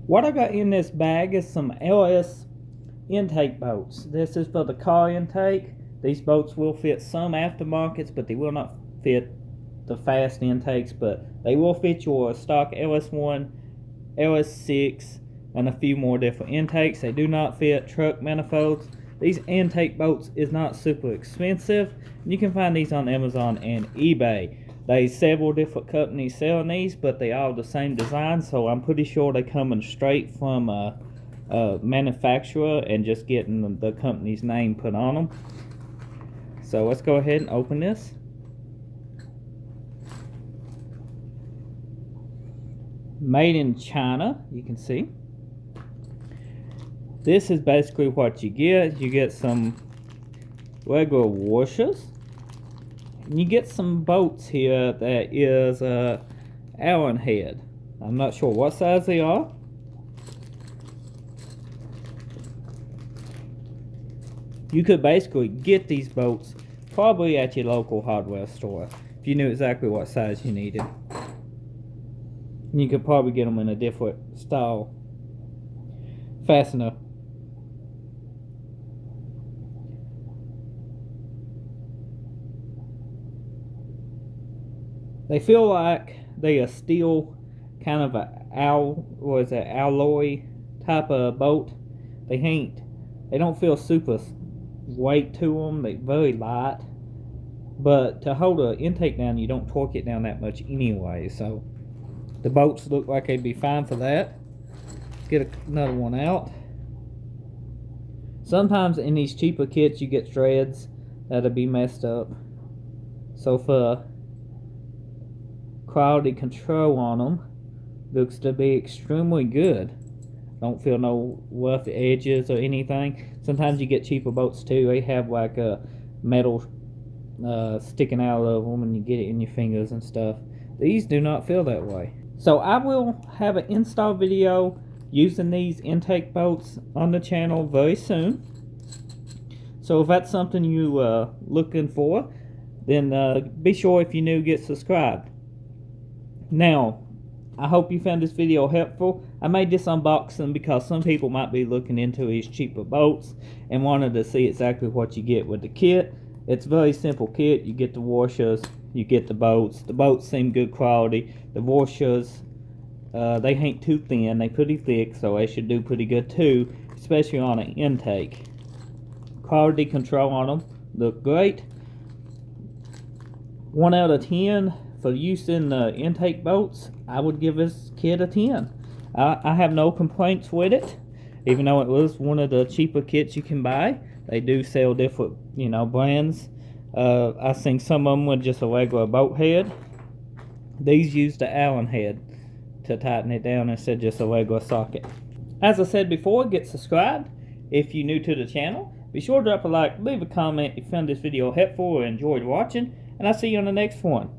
What I got in this bag is some LS intake bolts. This is for the car intake. These bolts will fit some aftermarkets, but they will not fit the fast intakes, but they will fit your stock LS1, LS6, and a few more different intakes. They do not fit truck manifolds. These intake bolts is not super expensive. You can find these on Amazon and eBay. There's several different companies selling these, but they all the same design, so I'm pretty sure they're coming straight from a manufacturer and just getting the company's name put on them. So let's go ahead and open this. Made in China, you can see. This is basically what you get. You get some regular washers. And you get some bolts here that is Allen head. I'm not sure what size they are. You could basically get these bolts probably at your local hardware store if you knew exactly what size you needed. And you could probably get them in a different style fastener. They feel like they are steel, kind of a alloy type of bolt. They don't feel super weight to them. They're very light, but to hold an intake down, you don't torque it down that much anyway. So the bolts look like they'd be fine for that. Get another one out. Sometimes in these cheaper kits, you get threads that'll be messed up. So for quality control on them, looks to be extremely good. Don't feel no rough edges or anything. Sometimes you get cheaper bolts too. They have like a metal sticking out of them and you get it in your fingers and stuff. These do not feel that way. So I will have an install video using these intake bolts on the channel very soon. So if that's something you looking for, then be sure, if you're new, get subscribed. Now, I hope you found this video helpful. I made this unboxing because some people might be looking into these cheaper bolts and wanted to see exactly what you get with the kit. It's a very simple kit. You get the washers, you get the bolts. The bolts seem good quality. The washers, they ain't too thin. They're pretty thick, so they should do pretty good too, especially on an intake. Quality control on them look great. 1 out of 10 for use in the intake bolts. I would give this kit a 10. I have no complaints with it, even though it was one of the cheaper kits you can buy. They do sell different, brands. I think some of them with just a regular bolt head. These use the Allen head to tighten it down instead of just a regular socket. As I said before, get subscribed if you're new to the channel. Be sure to drop a like, leave a comment if you found this video helpful or enjoyed watching, and I'll see you on the next one.